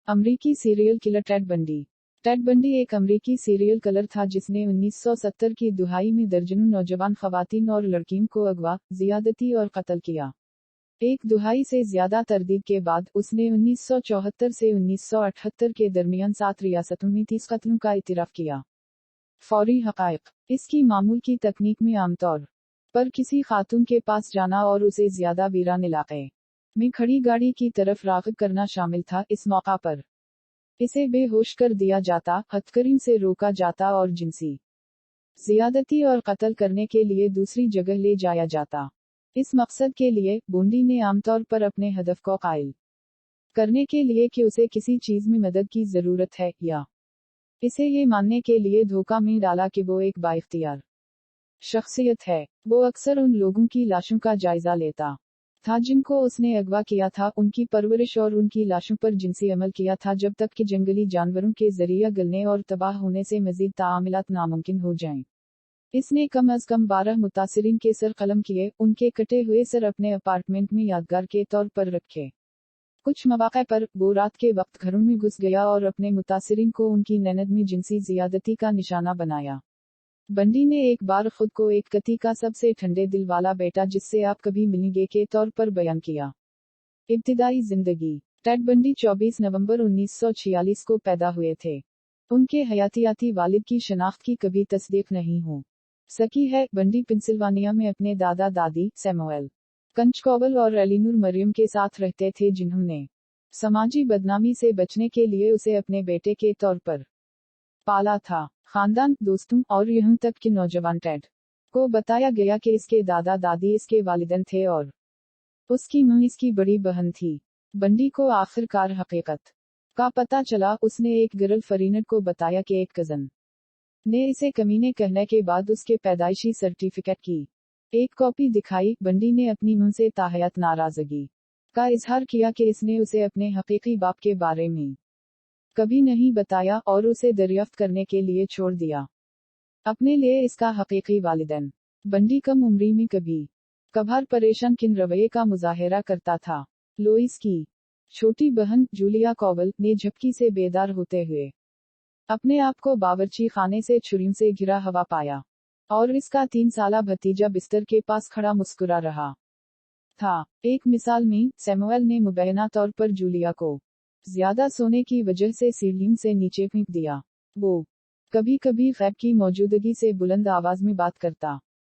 अमरीकी serial killer Ted Bundy. Ted Bundy एक अमरीकी सीरियल किलर था जिसने 1970 की दुहाई में दर्जनों नौजवान खवातीन और लड़कियों को अगवा, ज़ियादती और कत्ल किया। एक दुहाई से ज्यादा तरदीद के बाद उसने 1974 से 1978 के दरमियान 7 रियासतों में 30 कत्लों का इतराफ किया। फौरी हक़ाइक़। इसकी मामूल की तकनीक में आमतौर पर किसी खातून के पास जाना और उसे ज्यादा वीरान इलाके में खड़ी गाड़ी की तरफ राग़िब करना शामिल था। इस मौका पर इसे बेहोश कर दिया जाता, हथकड़ियों से रोका जाता और जिनसी ज़ियादती और कत्ल करने के लिए दूसरी जगह ले जाया जाता। इस मकसद के लिए बंडी ने आमतौर पर अपने हदफ को कायल करने के लिए कि उसे किसी चीज में मदद की जरूरत है, या इसे ये मानने के लिए धोखा में डाला कि वो एक बाइख्तियार शख्सियत है। वो अक्सर उन लोगों की लाशों का जायजा लेता था जिनको उसने अगवा किया था, उनकी परवरिश और उनकी लाशों पर जिनसी अमल किया था जब तक कि जंगली जानवरों के जरिए गलने और तबाह होने से मजीद तामीलात नामुमकिन हो जाएं। इसने कम अज कम 12 मुतासिरीन के सर कलम किए, उनके कटे हुए सर अपने अपार्टमेंट में यादगार के तौर पर रखे। कुछ मौक़े पर वो रात के वक्त घरों में घुस गया और अपने मुतासिरीन को उनकी ननद में जिनसी ज़ियादती का निशाना बनाया। बंडी ने एक बार खुद को एक कती का सबसे ठंडे दिल वाला बेटा जिससे आप कभी मिलेंगे के तौर पर बयान किया। इब्तिदाई जिंदगी। टेड बंडी 24 नवंबर 1946 को पैदा हुए थे। उनके हयातियाती वालिद की शनाख्त की कभी तस्दीक नहीं हो सकी है। बंडी पेंसिल्वानिया में अपने दादा दादी सैमुअल कंचकोवल और एलिनोर मरियम के साथ रहते थे, जिन्होंने समाजी बदनामी से बचने के लिए उसे अपने बेटे के तौर पर पाला था। खानदान, दोस्तों और यहाँ तक कि नौजवान टेड को बताया गया कि इसके दादा दादी इसके वालिदैन थे और उसकी मां इसकी बड़ी बहन थी। बंडी को आखिरकार हकीकत का पता चला। उसने एक गर्ल फ्रेंड को बताया कि एक कजन ने इसे कमीने कहने के बाद उसके पैदाइशी सर्टिफिकेट की एक कॉपी दिखाई। बंडी ने अपनी मां से ताहयात नाराजगी का इजहार किया कि इसने उसे अपने हकीकी बाप के बारे में कभी नहीं बताया और उसे दरियाफ्त करने के लिए छोड़ दिया। अपने लिए इसका हकीकी वालिदैन। बंडी कम उम्री में कभी कभार परेशान किन रवैये का मुजाहिरा करता था। लोइस की छोटी बहन जूलिया कोवल ने झपकी से बेदार होते हुए अपने आप को बावर्ची खाने से छुरियों से घिरा हवा पाया और इसका 3 साला भतीजा बिस्तर के पास खड़ा मुस्कुरा रहा था। एक मिसाल में सैमुअल ने मुबैना तौर पर जूलिया को ज्यादा सोने की वजह से सीढ़ियों से नीचे फेंक दिया। वो कभी कभी गैब की मौजूदगी से बुलंद आवाज में बात करता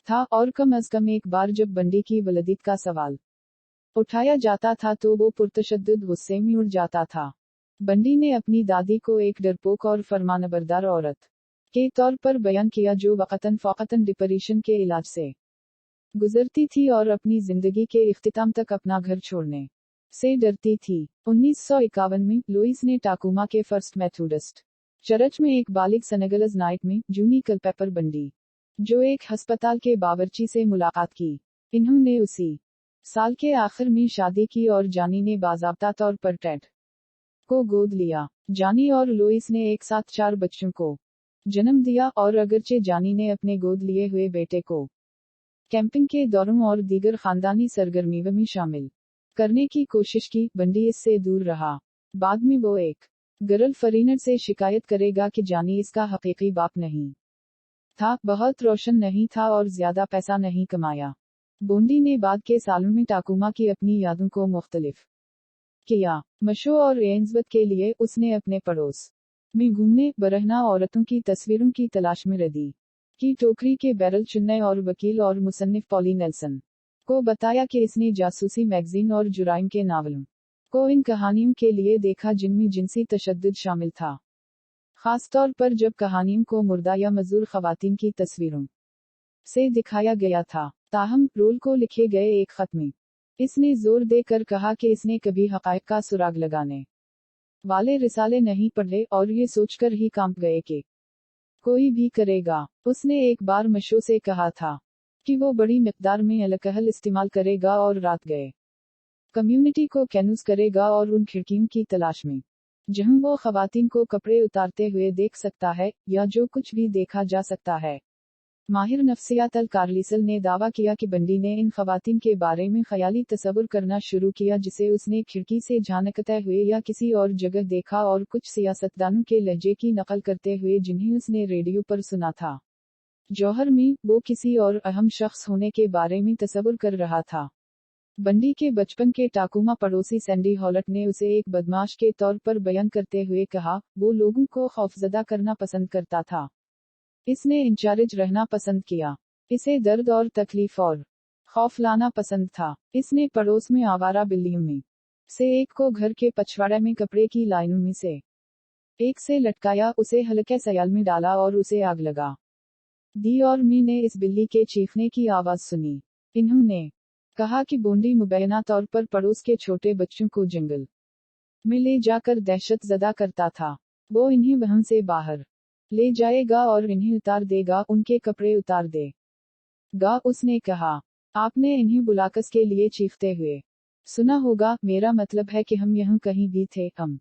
था और कम अज कम एक बार जब बंडी की वलदीत का सवाल उठाया जाता था तो वो पुरतशद्दुद गुस्से में उड़ जाता था। बंडी ने अपनी दादी को एक डरपोक और फरमानबरदार औरत के तौर पर बयान किया जो वक़्तन फ़ौक़तन डिप्रेशन के इलाज से गुजरती थी और अपनी जिंदगी के इख्तिताम तक अपना घर छोड़ने से डरती थी। 1951 में लुइस ने टाकुमा के फर्स्ट मेथोडिस्ट चर्च में एक बालिग सेनेगलज नाइट में जूनी कल्पेपर बंडी, जो एक हस्पताल के बावर्ची से मुलाकात की। इन्होंने उसी साल के आखिर में शादी की और जानी ने बाज़ाब्ता तौर पर टेड को गोद लिया। जानी और लुइस ने एक साथ 4 बच्चों को जन्म दिया और अगरचे जानी ने अपने गोद लिए हुए बेटे को कैंपिंग के दौरों और दीगर खानदानी सरगर्मियों में शामिल करने की कोशिश की, बंडी इससे दूर रहा। बाद में वो एक गर्ल फ्रेंड से शिकायत करेगा कि जानी इसका हकीकी बाप नहीं था, बहुत रोशन नहीं था और ज्यादा पैसा नहीं कमाया। बंडी ने बाद के सालों में टाकुमा की अपनी यादों को मुख्तलिफ किया। मशो और एन्सवर्थ के लिए उसने अपने पड़ोस में घूमने, बरहना औरतों की तस्वीरों की तलाश में रदी की टोकरी के बैरल चुनने और वकील और मुसन्निफ पॉली नेल्सन को बताया कि इसने जासूसी मैगजीन और जुराइम के नावलों को इन कहानियों के लिए देखा जिनमें जिनसी तशद्दुद शामिल था, खासतौर पर जब कहानियों को मुर्दा या मजदूर खवातीन की तस्वीरों से दिखाया गया था। ताहम रोल को लिखे गए एक खत में इसने जोर देकर कहा कि इसने कभी हक़ाइक़ का सुराग लगाने वाले रिसाले नहीं पढ़े और ये सोचकर ही कांप गए कि कोई भी करेगा। उसने एक बार मशो से कहा था कि वो बड़ी मिक़दार में अल्कोहल इस्तेमाल करेगा और रात गए कम्युनिटी को कैनूस करेगा और उन खिड़कियों की तलाश में जहां वो खवातीन को कपड़े उतारते हुए देख सकता है, या जो कुछ भी देखा जा सकता है। माहिर नफ्सियात अल कार्लिसल ने दावा किया कि बंडी ने इन खवातीन के बारे में ख्याली तस्वुर करना शुरू किया जिसे उसने खिड़की से झांकते हुए या किसी और जगह देखा और कुछ सियासतदानों के लहजे की नकल करते हुए जिन्हें उसने रेडियो पर सुना था। जौहर में वो किसी और अहम शख्स होने के बारे में तस्वुर कर रहा था। बंडी के बचपन के टाकुमा पड़ोसी सैंडी हॉलट ने उसे एक बदमाश के तौर पर बयान करते हुए कहा, वो लोगों को खौफजदा करना पसंद करता था। इसने इंचार्ज रहना पसंद किया। इसे दर्द और तकलीफ और खौफ लाना पसंद था। इसने पड़ोस में आवारा बिल्लियों में से एक को घर के पछवाड़े में कपड़े की लाइनों में से एक से लटकाया, उसे हल्के सयाल में डाला और उसे आग लगा दी और मी ने इस बिल्ली के चीखने की आवाज सुनी। इन्होंने कहा कि बोंडी मुबैना तौर पर पड़ोस के छोटे बच्चों को जंगल में ले जाकर दहशत ज़दा करता था। वो इन्हें वहां से बाहर ले जाएगा और इन्हें उतार देगा, उनके कपड़े उतार देगा। उसने कहा, आपने इन्हें बुलाकस के लिए चीखते हुए सुना होगा, मेरा मतलब है कि हम यहाँ कहीं भी थे, हम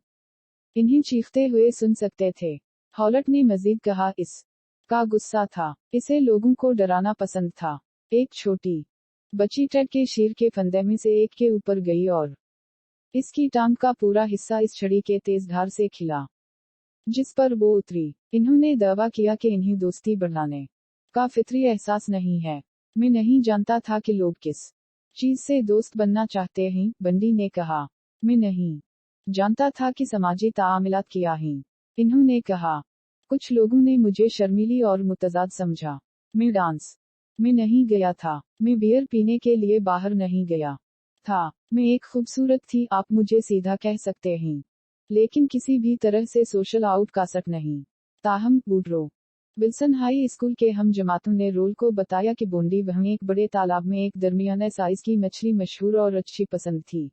इन्हें चीखते हुए सुन सकते थे। हॉलट ने मजीद कहा, इस का गुस्सा था, इसे लोगों को डराना पसंद था। एक छोटी बच्ची टेड के शीर के फंदे में से एक के ऊपर गई और इसकी टांग का पूरा हिस्सा इस छड़ी के तेज धार से खिला जिस पर वो उतरी। इन्होंने दावा किया कि इन्हें दोस्ती बढ़ाने का फितरी एहसास नहीं है। मैं नहीं जानता था कि लोग किस चीज से दोस्त बनना चाहते हैं, बंडी ने कहा। मैं नहीं जानता था कि समाजी ताआमिलात क्या हैं। इन्होंने कहा, कुछ लोगों ने मुझे शर्मीली और मुतजाद समझा। मैं डांस में नहीं गया था। मैं बियर पीने के लिए बाहर नहीं गया था। मैं एक खूबसूरत थी, आप मुझे सीधा कह सकते हैं, लेकिन किसी भी तरह से सोशल आउटकास्ट नहीं। ताहम वुडरो विल्सन हाई स्कूल के हम जमातों ने रोल को बताया कि बोंडी वहाँ एक बड़े तालाब में एक दरमियाने साइज की मछली मशहूर और अच्छी पसंद थी।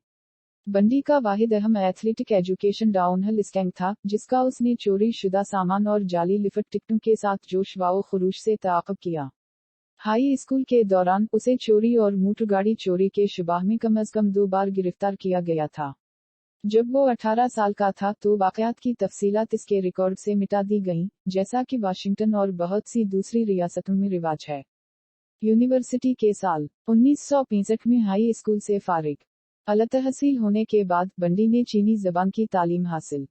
बंडी का वाहिद अहम एथलेटिक एजुकेशन डाउनहिल स्कैंग था, जिसका उसने चोरी शुदा सामान और जाली लिफ्ट टिकटों के साथ जोश व खरूश से ताक़ब किया। हाई स्कूल के दौरान उसे चोरी और मोटर गाड़ी चोरी के शुबाह में कम अज कम 2 बार गिरफ्तार किया गया था। जब वो 18 साल का था तो वाक़यात की तफसीलात इसके रिकॉर्ड से मिटा दी गईं, जैसा कि वाशिंगटन और बहुत सी दूसरी रियासतों में रिवाज है। यूनिवर्सिटी के साल 1965 में हाई स्कूल से फारिग अलतहसील होने के बाद बंडी ने चीनी ज़बान की तालीम हासिल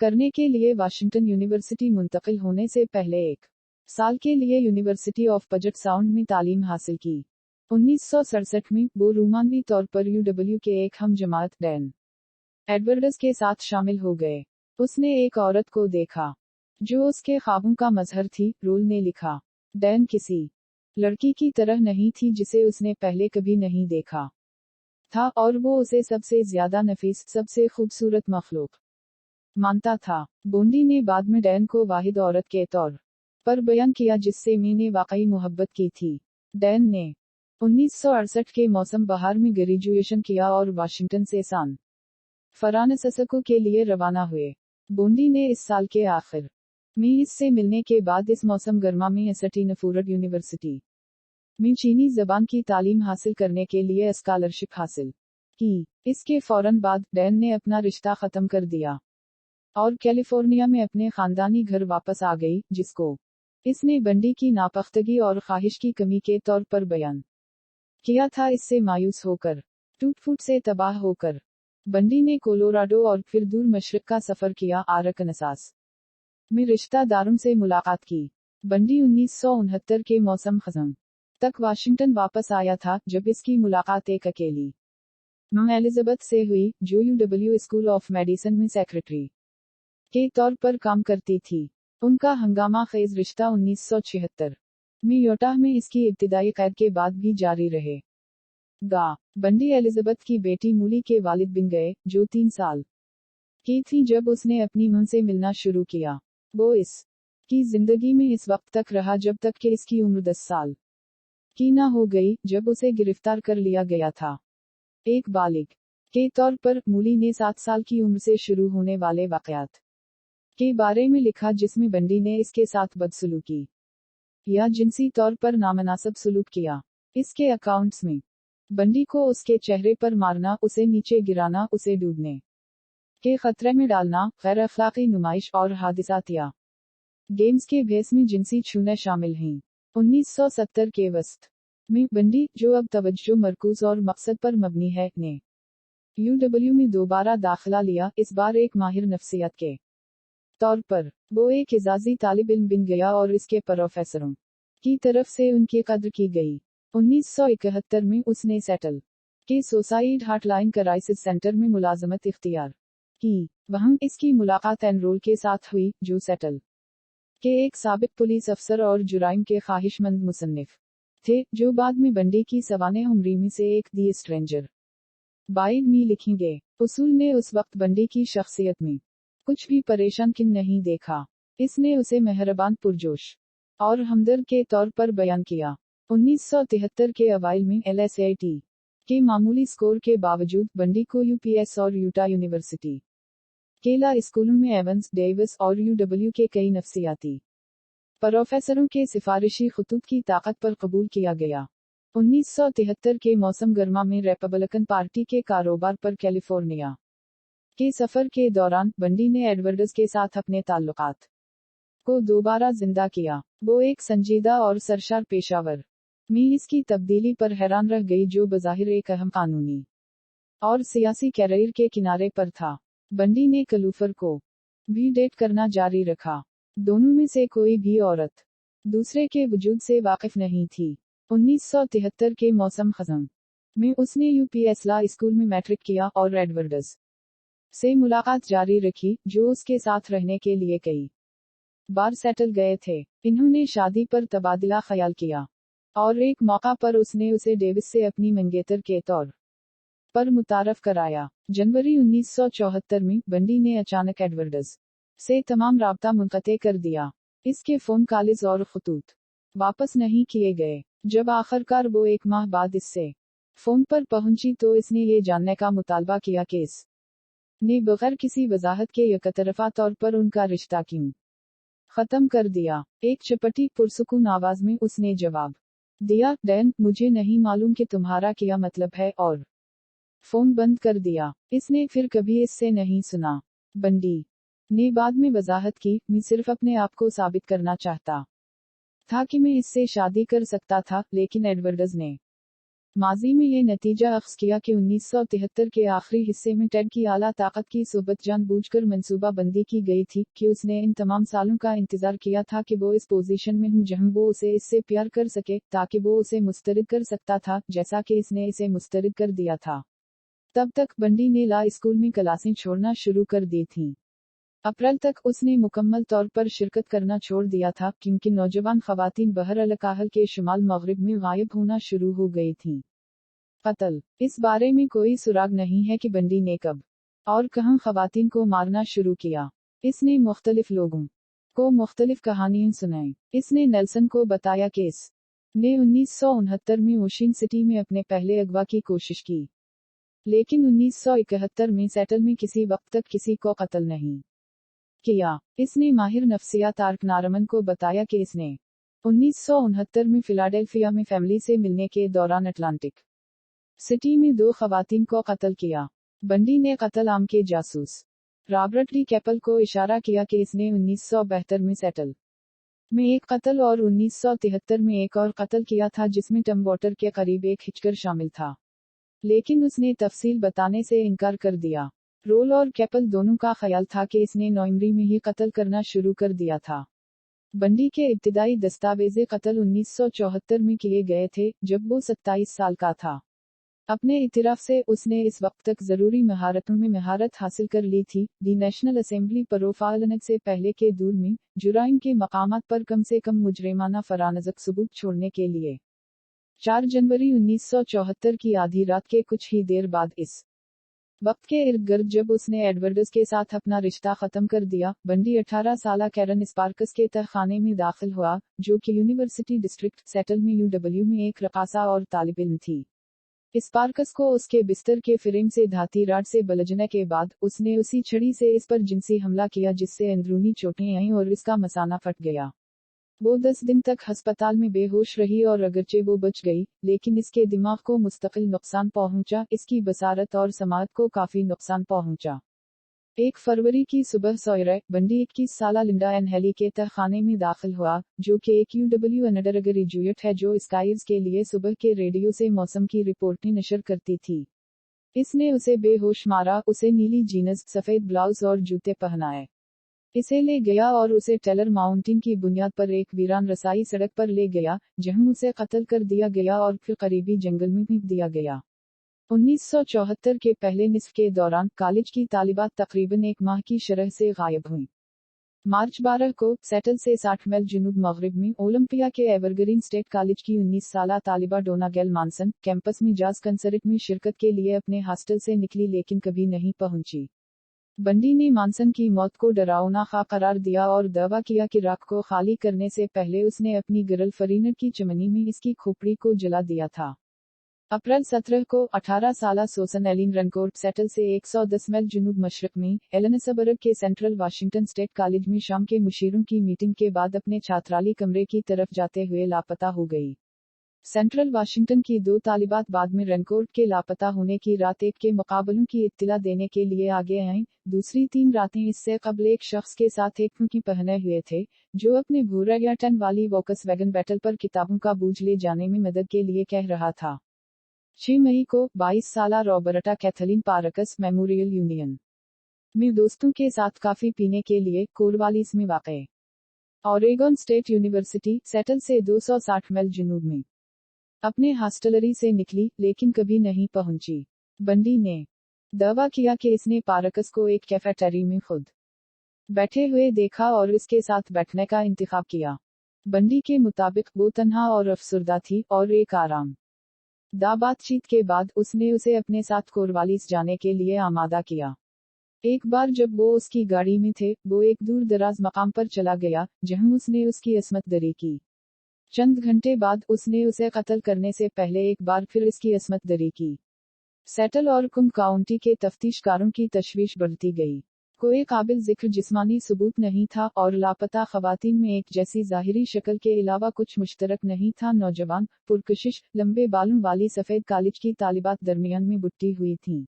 करने के लिए वाशिंगटन यूनिवर्सिटी मुंतकिल होने से पहले 1 साल के लिए यूनिवर्सिटी ऑफ पजट साउंड में तालीम हासिल की। 1967 में वो रोमानवी तौर पर यूडब्ल्यू के एक हम जमात डैन एडवर्ड्स के साथ शामिल हो गए। उसने एक औरत को देखा जो उसके ख्वाबों का मजहर थी, रोल ने लिखा। डैन किसी लड़की की तरह नहीं थी जिसे उसने पहले कभी नहीं देखा था, और वो उसे सबसे ज्यादा नफीस, सबसे खूबसूरत मखलूक मानता था। बोंडी ने बाद में डैन को वाहिद औरत के तौर पर बयान किया जिससे मैंने वाकई मोहब्बत की थी। डैन ने 1968 के मौसम बहार में ग्रेजुएशन किया और वाशिंगटन से सान फ्रांसिस्को के लिए रवाना हुए। बोंडी ने इस साल के आखिर में इससे मिलने के बाद इस मौसम गर्मा में स्टैनफोर्ड यूनिवर्सिटी में चीनी ज़बान की तालीम हासिल करने के लिए स्कॉलरशिप हासिल की। इसके फौरन बाद डैन ने अपना रिश्ता ख़त्म कर दिया और कैलिफोर्निया में अपने ख़ानदानी घर वापस आ गई, जिसको इसने बंडी की नापख्तगी और ख्वाहिश की कमी के तौर पर बयान किया था। इससे मायूस होकर, टूट-फूट से तबाह होकर, बंडी ने कोलोराडो और फिर दूर मशरक का सफ़र किया, आरकनसास में रिश्तेदारों से मुलाकात की। बंडी 1969 के मौसम ख़ज़म तक वाशिंगटन वापस आया था, जब इसकी मुलाकात एक अकेली मां एलिजाबेथ से हुई, जो यूडब्ल्यू स्कूल ऑफ मेडिसिन में सेक्रेटरी के तौर पर काम करती थी। उनका हंगामा खेज रिश्ता 1976 में योटाह में इसकी इब्तिदाई कैद के बाद भी जारी रहे गा। बंडी एलिजाबेथ की बेटी मूली के वालिद बन गए, जो 3 साल की थी जब उसने अपनी मां से मिलना शुरू किया। वो इस की जिंदगी में इस वक्त तक रहा जब तक कि इसकी उम्र 10 साल की ना हो गई, जब उसे गिरफ्तार कर लिया गया था। एक बालिग के तौर पर मूली ने 7 साल की उम्र से शुरू होने वाले वाकयात के बारे में लिखा, जिसमें बंडी ने इसके साथ बदसलूकी या जिनसी तौर पर नामनासब सलूक किया। इसके अकाउंट्स में बंडी को उसके चेहरे पर मारना, उसे नीचे गिराना, उसे डूबने के खतरे में डालना, गैर अखलाकी नुमाइश और हादिसात या गेम्स के भेस में जिनसी छूने शामिल हैं। 1970 के वस्त में बंडी, जो अब तवज्जो मरकूज और मकसद पर मबनी है, ने UW में दोबारा दाखिला लिया, इस बार एक माहिर नफ्सियात के तौर पर। वो एक इजाजी तालिब इल्म बन गया और इसके प्रोफेसरों की तरफ से उनकी कद्र की गई। 1971 में उसने सेटल के सुसाइड हॉटलाइन क्राइसिस सेंटर में मुलाजमत इख्तियार की। वहाँ इसकी मुलाकात एनरोल के साथ हुई, जो सेटल के एक साबिक पुलिस अफसर और जुराइम के ख्वाहिशमंद मुसन्निफ थे, जो बाद में बंडी की सवाने उम्री में से एक दी स्ट्रेंजर बाइड में लिखेंगे। उसूल ने उस वक्त बंडी की शख्सियत में कुछ भी परेशान किन नहीं देखा। इसने उसे मेहरबान, पुरजोश और हमदर्द के तौर पर बयान किया। 1973 के अवाइल में LSAT के मामूली स्कोर के बावजूद बंडी को UPS और यूटा यूनिवर्सिटी के ला स्कूलों में एवंस, डेविस और UW के कई नफ्सियाती प्रोफेसरों के सिफारिशी खतूत की ताकत पर कबूल किया गया। 1973 के मौसम गर्मा में रिपब्लिकन पार्टी के कारोबार पर कैलिफोर्निया के सफर के दौरान बंडी ने एडवर्ड्स के साथ अपने ताल्लुकात को दोबारा जिंदा किया। वो एक संजीदा और सरशार पेशावर में इसकी तब्दीली पर हैरान रह गई, जो बज़ाहिर एक अहम कानूनी और सियासी कैरियर के किनारे पर था। बंडी ने कलूफर को भी डेट करना जारी रखा। दोनों में से कोई भी औरत दूसरे के वजूद से वाकिफ नहीं थी। 1973 के मौसम खज़म में उसने UPS ला स्कूल में मैट्रिक किया और एडवर्ड्स से मुलाकात जारी रखी, जो उसके साथ रहने के लिए कई बार सेटल गए थे। इन्होंने शादी पर तबादला ख्याल किया और एक मौका पर उसने उसे डेविस से अपनी मंगेतर के तौर पर मुतारफ कराया। जनवरी 1974 में बंडी ने अचानक एडवर्ड्स से तमाम राब्ता मुनक़ते कर दिया। इसके फ़ोन कॉल्स और खतूत वापस नहीं किए गए। जब आखिरकार वो एक माह बाद इससे फ़ोन पर पहुंची तो इसने ये जानने का मुतालबा किया कि इस ने बगैर किसी वजाहत के यकतरफा तौर पर उनका रिश्ता क्यों खत्म कर दिया। एक चपटी पुरसुकून आवाज में उसने जवाब दिया, डैन, मुझे नहीं मालूम कि तुम्हारा क्या मतलब है, और फोन बंद कर दिया। इसने फिर कभी इससे नहीं सुना। बंडी ने बाद में वजाहत की, मैं सिर्फ अपने आप को साबित करना चाहता था कि मैं इससे शादी कर सकता था, लेकिन एडवर्ड्स ने माजी में ये नतीजा अख्ज़ किया कि 1973 के आखिरी हिस्से में टेड की आला ताकत की सोबत जानबूझकर मंसूबा बंदी की गई थी, कि उसने इन तमाम सालों का इंतजार किया था कि वो इस पोजीशन में हूँ जहाँ वो उसे इससे प्यार कर सके, ताकि वो उसे मुस्तरद कर सकता था, जैसा कि इसने इसे मुस्तरद कर दिया था। तब तक बंडी ने ला स्कूल में क्लासें छोड़ना शुरू कर दी थी। अप्रैल तक उसने मुकम्मल तौर पर शिरकत करना छोड़ दिया था, क्योंकि नौजवान खवातीन बहर अल-काहल के शुमाल मगरिब में गायब होना शुरू हो गई थीं। कत्ल। इस बारे में कोई सुराग नहीं है कि बंडी ने कब और कहां खवातीन को मारना शुरू किया। इसने मुख्तलिफ लोगों को मुख्तलिफ कहानियां सुनाई। इसने नेल्सन को बताया कि इस ने 1969 में ओशिन सिटी में अपने पहले अगवा की कोशिश की, लेकिन 1971 में सेटल में किसी वक्त तक किसी को कत्ल नहीं किया। इसने माहिर नफ्सियात आर्क नारमन को बताया कि इसने 1969 में फिलाडेल्फिया में फैमिली से मिलने के दौरान अटलांटिक सिटी में 2 खवातीन को कत्ल किया। बंडी ने कत्ल आम के जासूस रॉबर्ट डी कैपल को इशारा किया कि इसने 1972 में सेटल में एक कत्ल और 1973 में एक और कत्ल किया था, जिसमें टम वाटर के करीब एक हिचकर शामिल था, लेकिन उसने तफसील बताने से इनकार कर दिया। रोल और कैपल दोनों का ख्याल था कि इसने नवंबर में ही कत्ल करना शुरू कर दिया था। बंडी के इब्तिदाई दस्तावेज़े कत्ल 1974 में किए गए थे, जब वो 27 साल का था। अपने इतिराफ से उसने इस वक्त तक जरूरी महारतों में महारत हासिल कर ली थी। दी नेशनल असेंबली प्रोफाइलनक से पहले के दूर में जुराइम के मकामात पर कम से कम मुजरिमाना फरानजक सबूत छोड़ने के लिए 4 जनवरी 1974 की आधी रात के कुछ ही देर बाद इस वक्त के इर्द गिर्द जब उसने एडवर्ड्स के साथ अपना रिश्ता खत्म कर दिया, बंडी 18 साला कैरन स्पार्कस के तहखाने में दाखिल हुआ, जो कि यूनिवर्सिटी डिस्ट्रिक्ट सेटल में UW में एक रकासा और तालिब इल्म थी। स्पार्कस को उसके बिस्तर के फ्रेम से धाती राड से बलजने के बाद उसने उसी छड़ी से इस पर जिनसी हमला किया, जिससे अंदरूनी चोटें आईं और इसका मसाना फट गया। वो 10 दिन तक अस्पताल में बेहोश रही और अगरचे वो बच गई, लेकिन इसके दिमाग को मुस्तकिल नुकसान पहुंचा, इसकी बसारत और समाअत को काफी नुकसान पहुंचा। 1 फरवरी की सुबह सवेरे बंडी 21 साला लिंडा एन हेली के तहखाने में दाखिल हुआ, जो कि एक UW अंडर ग्रेजुएट है जो स्काइज के लिए सुबह के रेडियो से मौसम की रिपोर्टें नशर करती थी। इसने उसे बेहोश मारा, उसे नीली जीन्स, सफेद ब्लाउज और जूते पहनाए। इसे ले गया और उसे टेलर माउंटेन की बुनियाद पर एक वीरान रसाई सड़क पर ले गया, जहां उसे कत्ल कर दिया गया और फिर करीबी जंगल में फेंक दिया गया। 1974 के पहले निस्फ के दौरान कॉलेज की तालिबात तकरीबन 1 माह की शरह से गायब हुई। मार्च 12 को सेटल से 60 मील जनूब मगरिब में ओलंपिया के एवरग्रीन स्टेट कॉलेज की 19 साला तालिबा डोना गेल मानसन कैंपस में जाज कंसर्ट में शिरकत के लिए अपने हॉस्टल से निकली लेकिन कभी नहीं पहुंची। बंडी ने मानसन की मौत को डरावना खा करार दिया और दावा किया कि राख को खाली करने से पहले उसने अपनी गर्ल फ्रेंड की चमनी में इसकी खोपड़ी को जला दिया था। अप्रैल 17 को 18 साला सोसन एलिन रनकोट सेटल से 110 मील जनूब मशरक में एलनसबर्ग के सेंट्रल वाशिंगटन स्टेट कॉलेज में शाम के मुशीरों की मीटिंग के बाद अपने छात्राली कमरे की तरफ जाते हुए लापता हो गई। सेंट्रल वाशिंगटन की 2 तालिबात बाद में रनकोट के लापता होने की रात 1 के मुकाबलों की इत्तला देने के लिए आगे आए। दूसरी 3 रातें इससे कबल एक शख्स के साथ एक की पहने हुए थे, जो अपने भूरा या टन वाली वोक्सवैगन बैटल पर किताबों का बोझ ले जाने में मदद के लिए कह रहा था। 6 मई को 22 साला रॉबर्टा कैथलीन पार्कस मेमोरियल यूनियन में दोस्तों के साथ काफी पीने के लिए कोरवालिस में वाक़ ऑरेगन स्टेट यूनिवर्सिटी सेटल से 260 मील जनूब में अपने हॉस्टलरी से निकली, लेकिन कभी नहीं पहुंची। बंडी ने दावा किया कि इसने पार्कस को एक कैफेटेरिया में खुद बैठे हुए देखा और इसके साथ बैठने का इंतखाब किया। बंडी के मुताबिक वो तन्हा और अफसुर्दा थी और एक आराम दा बातचीत के बाद उसने उसे अपने साथ कोरवालिस जाने के लिए आमादा किया। एक बार जब वो उसकी गाड़ी में थे, वो एक दूर दराज मकाम पर चला गया, जहां उसने उसकी अस्मत दरी की। चंद घंटे बाद उसने उसे कत्ल करने से पहले एक बार फिर इसकी अस्मत दरी की। सेटल और कुम काउंटी के तफ्तीशकारों की तशवीश बढ़ती गई। कोई काबिल जिक्र जिस्मानी सबूत नहीं था और लापता खवातीन में एक जैसी ज़ाहिरी शक्ल के अलावा कुछ मुश्तरक नहीं था। नौजवान, पुरकशिश, लंबे बालों वाली सफ़ेद कॉलेज की तालिबात दरमियान में बुट्टी हुई थीं।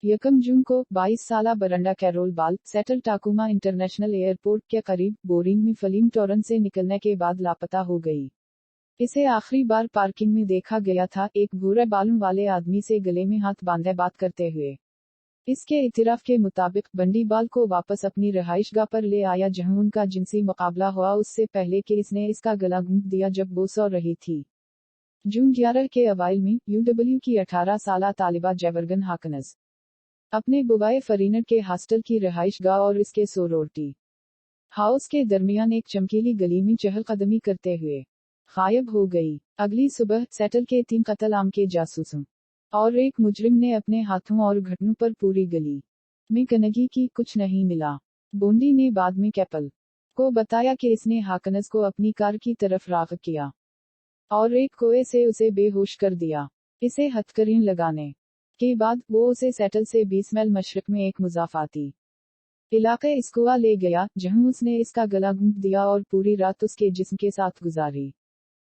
1 जून को 22 साला बरंडा कैरोल बाल सेटल टाकुमा इंटरनेशनल एयरपोर्ट के करीब बोरिंग में फलीम टोरन से निकलने के बाद लापता हो गई। इसे आखिरी बार पार्किंग में देखा गया था, एक भूरे बालों वाले आदमी से गले में हाथ बांधे बात करते हुए। इसके इतिराफ के मुताबिक बंडी बाल को वापस अपनी रहाइशगाह पर ले आया जहां उनका जिनसी मुकाबला हुआ, उससे पहले कि इसने इसका गला घूंट दिया जब वो सो रही थी। जून 11 के अवाइल में UW की 18 साला तालिबा जेवर्गन हाकनस अपने बुवाए फरीनर के हॉस्टल की रहाइशगाह और इसके सोरोटी हाउस के दरमियान एक चमकीली गली में चहलकदमी करते हुए गायब हो गई। अगली सुबह सेटल के 3 कत्ल आम के जासूसों और एक मुजरिम ने अपने हाथों और घुटनों पर पूरी गली में गंदगी की, कुछ नहीं मिला। बोंडी ने बाद में कैपल को बताया कि इसने हाकनस को अपनी कार की तरफ राग़िब किया और एक कुएं से उसे बेहोश कर दिया। इसे हथकड़ियां लगाने के बाद वो उसे सेटल से 20 मील मशरक में एक मुज़ाफ़ाती इलाके इस्कुआ ले गया, जहां उसने इसका गला घूंट दिया और पूरी रात उसके जिस्म के साथ गुजारी।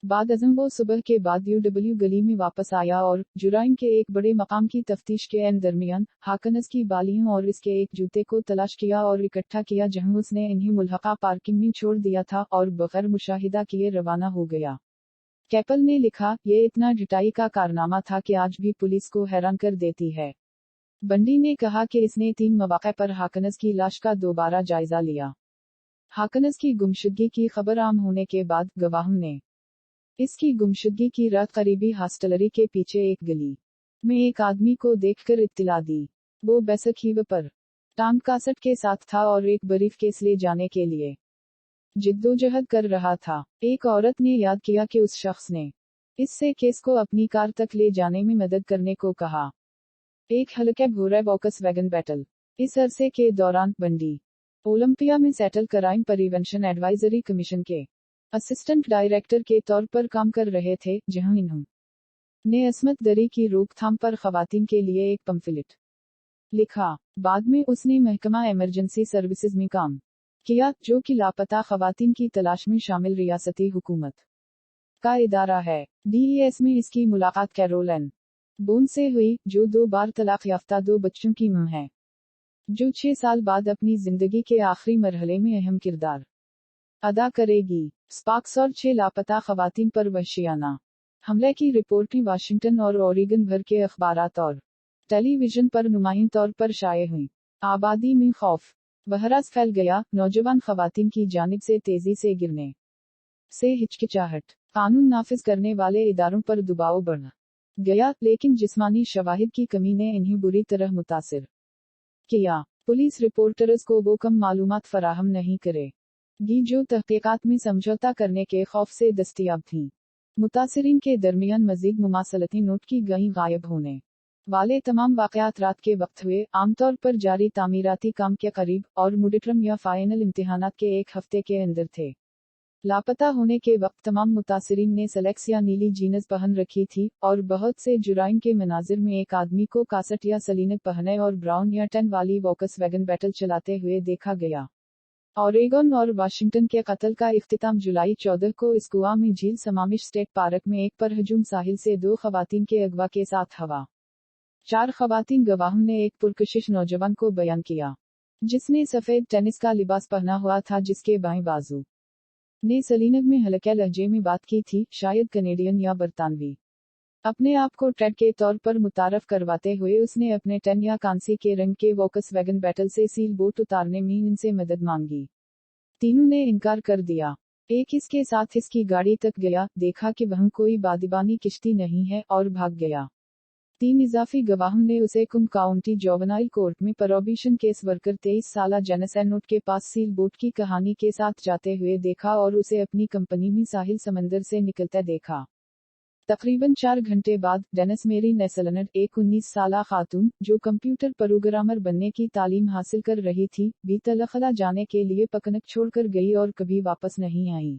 बाद अज़म वो सुबह के बाद UW गली में वापस आया और जुराइम के एक बड़े मकाम की तफ्तीश के दरमियान हाकनस की बालियों और इसके एक जूते को तलाश किया और इकट्ठा किया, जहां उसने इन्हें मुल्हका पार्किंग में छोड़ दिया था और बगैर मुशाहिदा किए रवाना हो गया। कैपल ने लिखा, ये इतना ढिठाई का कारनामा था कि आज भी पुलिस को हैरान कर देती है। बंडी ने कहा कि इसने 3 मौक़े पर हाकनस की लाश का दोबारा जायजा लिया। हाकनस की गुमशुदगी की खबर आम होने के बाद गवाहों ने इसकी गुमशुदगी की रात करीबी हॉस्टलरी के पीछे एक गली में एक आदमी को देखकर इत्तला दी। वो बैसखीव पर टांग कासट के साथ था और एक बरीफ केस ले जाने के लिए जिद्दोजहद कर रहा था। एक औरत ने याद किया कि उस शख्स ने इससे केस को अपनी कार तक ले जाने में मदद करने को कहा। एक हल्के भूरे वोक्सवैगन बैटल इस अरसे के दौरान बंडी ओलंपिया में settle crime prevention advisory commission के असिस्टेंट डायरेक्टर के तौर पर काम कर रहे थे, जहां इन्होंने अस्मत दरी की रोकथाम पर खवातीन के लिए एक पंफलेट लिखा। बाद में उसने महकमा इमरजेंसी सर्विसेज में काम किया, जो कि लापता खवातीन की तलाश में शामिल रियासती हुकूमत का इदारा है। DES में इसकी मुलाकात कैरोल एन बोन से हुई, जो 2 बार तलाक याफ्ता 2 बच्चों की मां है। जो 6 साल बाद अपनी जिंदगी के आखिरी मरहले में अहम किरदार अदा करेगी। स्पार्क्स और 6 लापता खवातीन पर वहशियाना हमले की रिपोर्टें वाशिंगटन और ओरेगन भर के अखबारात और टेलीविजन पर नुमायां तौर पर शाये हुई। आबादी में खौफ बहरास फैल गया, नौजवान खवातीन की जानिब से तेजी से गिरने से हिचकिचाहट, कानून नाफिज करने वाले इदारों पर दबाव बढ़ गया, लेकिन जिस्मानी शवाहिद की कमी ने इन्हें बुरी तरह मुतासिर किया। पुलिस रिपोर्टर्स को वो कम मालूमात फराहम नहीं करेगी जो तहकीकात में समझौता करने के खौफ से दस्तयाब थीं। मुतासिरीन के दरमियान मजीद मुमासलतें नोट की गईं। गायब होने वाले तमाम वाक़यात रात के वक्त हुए, आमतौर पर जारी तामीराती काम के करीब, और मुडिट्रम या फाइनल इम्तिहानात के एक हफ्ते के अंदर थे। लापता होने के वक्त तमाम मुतासिरीन ने स्लेक्स या नीली जीन्स पहन रखी थी, और बहुत से जुराइम के मनाजिर में एक आदमी को कासट या सलीनक पहने और ब्राउन या टन वाली वोक्सवैगन बैटल चलाते हुए देखा गया। ओरेगन और वाशिंगटन के कत्ल का इख्तिताम जुलाई 14 को इस्कुआ में झील समामिश स्टेट पार्क में एक पर हजूम साहिल से 2 खवातीन के अगवा के साथ हवा। 4 खवातीन गवाहों ने एक पुरकशिश नौजवान को बयान किया, जिसने सफेद टेनिस का लिबास पहना हुआ था, जिसके बाएं बाजू ने सलीनक में हल्के लहजे में बात की थी, शायद कनेडियन या बरतानवी। अपने आप को टेड के तौर पर मुतारफ करवाते हुए उसने अपने टन या कांसी के रंग के वोक्सवैगन बैटल से सील बोट उतारने में इनसे मदद मांगी। तीनों ने इनकार कर दिया। एक इसके साथ इसकी गाड़ी तक गया, देखा कि वहाँ कोई बादिबानी किश्ती नहीं है, और भाग गया। 3 इजाफी गवाहों ने उसे कुम काउंटी जोवेनाइल कोर्ट में प्रोहिबिशन केस वर्कर 23 साला जेनिस एनोट के पास सील बोट की कहानी के साथ जाते हुए देखा और उसे अपनी कंपनी में साहिल समंदर से निकलते देखा। तकरीबन 4 घंटे बाद डेनिस मेरी नेसलनट, एक 19 साला खातून जो कंप्यूटर प्रोग्रामर बनने की तालीम हासिल कर रही थी, भी तलखला जाने के लिए पकनक छोड़कर गई और कभी वापस नहीं आई।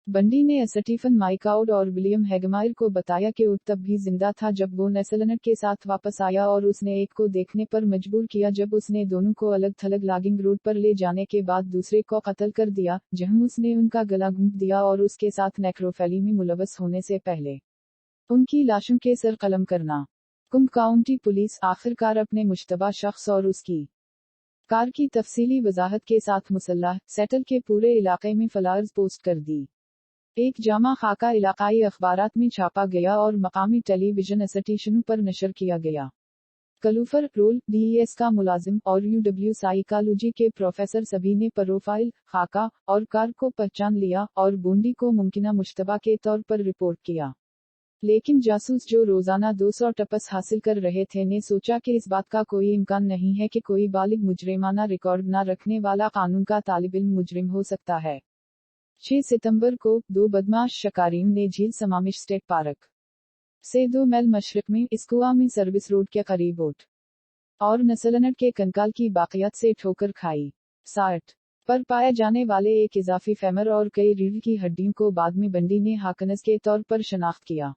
बंडी ने स्टीफन माइकाउड और विलियम हैगमायर को बताया कि वो तब भी जिंदा था जब वो नेसलनट के साथ वापस आया, और उसने एक को देखने पर मजबूर किया जब उसने दोनों को अलग थलग लॉगिंग रोड पर ले जाने के बाद दूसरे को कत्ल कर दिया, जहां उसने उनका गला घूंट दिया और उसके साथ नेक्रोफेली में मुलवस होने से पहले उनकी लाशों के सर कलम करना। कुम काउंटी पुलिस आखिरकार अपने मुश्तबा शख्स और उसकी कार की तफसीली वजाहत के साथ मुसल्लह सेटल के पूरे इलाके में फ्लायर्स पोस्ट कर दी। एक जामा खाका इलाकाई अखबारात में छापा गया और मकामी टेलीविजन स्टेशनों पर नशर किया गया। कलूफर रोल डीईएस का मुलाजिम और यूडब्ल्यू साइकोलॉजी के प्रोफेसर सभी ने प्रोफाइल, खाका और कार को पहचान लिया और बूंदी को मुमकिना मुश्तबा के तौर पर रिपोर्ट किया। लेकिन जासूस जो रोजाना 200 टपस हासिल कर रहे थे ने सोचा कि इस बात का कोई इम्कान नहीं है कि कोई बालिग मुजरिमाना रिकॉर्ड न रखने वाला कानून का तालिबिल्म मुजरिम हो सकता है। 6 सितंबर को 2 बदमाश शकारीन ने झील समामिश स्टेट पार्क से 2 मील मशरक में इस्कुआ में सर्विस रोड के करीब ओट और नसलनट के कंकाल की बाकियात से ठोकर खाई। 60 पर पाए जाने वाले एक इजाफी फेमर और कई रीढ़ की हड्डियों को बाद में बंडी ने हाकनस के तौर पर शनाख्त किया।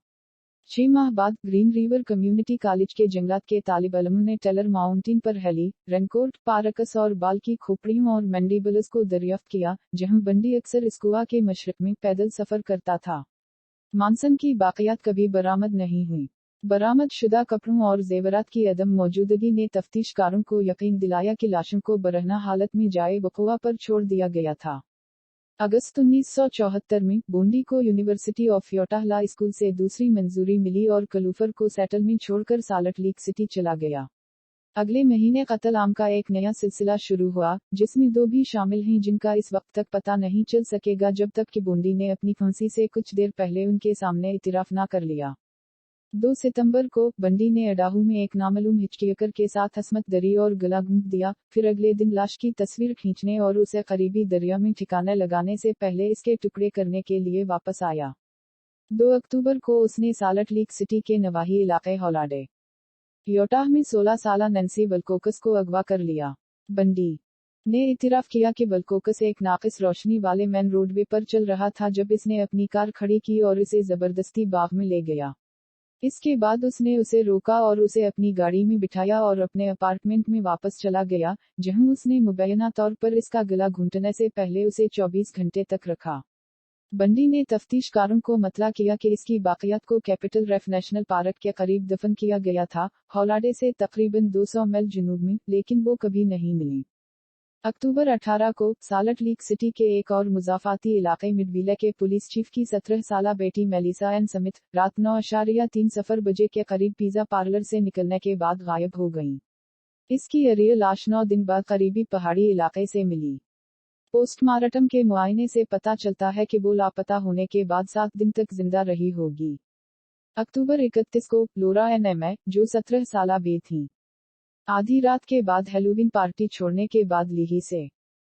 6 माह बाद ग्रीन रिवर कम्युनिटी कॉलेज के जंगलात के तालिब इल्मों ने टेलर माउंटेन पर हेली, रनकोट, पारकस और बाल की खोपड़ियों और मैंडिबल्स को दरियाफ्त किया, जहां बंडी अक्सर इस्कुआ के मशरक में पैदल सफर करता था। मानसन की बाकियात कभी बरामद नहीं हुई। बरामद शुदा कपड़ों और जेवरात की अदम मौजूदगी ने तफ्तीशकारों को यकीन दिलाया कि लाशों को बरहना हालत में जाए वक़ुआ पर छोड़ दिया गया था। अगस्त 1974 में बूंदी को यूनिवर्सिटी ऑफ यूटाह लॉ स्कूल से दूसरी मंजूरी मिली और कलूफर को सेटल में छोड़कर साल्ट लेक सिटी चला गया। अगले महीने कत्ल आम का एक नया सिलसिला शुरू हुआ, जिसमें 2 भी शामिल हैं जिनका इस वक्त तक पता नहीं चल सकेगा जब तक कि बूंदी ने अपनी फांसी से कुछ देर पहले उनके सामने इतिराफ ना कर लिया। 2 सितंबर को बंडी ने अडाहू में एक नामालूम हिचकियकर के साथ हसमत दरी और गला घूंट दिया, फिर अगले दिन लाश की तस्वीर खींचने और उसे करीबी दरिया में ठिकाने लगाने से पहले इसके टुकड़े करने के लिए वापस आया। 2 अक्टूबर को उसने साल्ट लेक सिटी के नवाही इलाके हॉलाडे यूटाह में 16 साला नैन्सी वल्कोकस को अगवा कर लिया। बंडी ने इतिराफ किया कि वल्कोकस एक नाकिस रोशनी वाले मेन रोडवे पर चल रहा था जब इसने अपनी कार खड़ी की और इसे जबरदस्ती बाग में ले गया। इसके बाद उसने उसे रोका और उसे अपनी गाड़ी में बिठाया और अपने अपार्टमेंट में वापस चला गया, जहां उसने मुबैना तौर पर इसका गला घूंटने से पहले उसे 24 घंटे तक रखा। बंडी ने तफ्तीशकारों को मतला किया कि इसकी बाकियात को कैपिटल रेफ नेशनल पार्क के करीब दफन किया गया था, हौलाडे से तकरीबन 200 मील जनूब में, लेकिन वो कभी नहीं मिली। अक्टूबर 18 को साल्ट लेक सिटी के एक और मुजाफाती इलाके मिडविले के पुलिस चीफ की 17 साला बेटी मेलिसा एन स्मिथ रात 9:30 बजे के करीब पिज्जा पार्लर से निकलने के बाद गायब हो गईं। इसकी अरिय लाश 9 दिन बाद करीबी पहाड़ी इलाके से मिली। पोस्टमार्टम के मुआयने से पता चलता है कि वो लापता होने के बाद 7 दिन तक जिंदा रही होगी। अक्टूबर 31 को लोरा एनएमए, जो 17 साला बे थी, आधी रात के बाद हेलोवीन पार्टी छोड़ने के बाद लीही से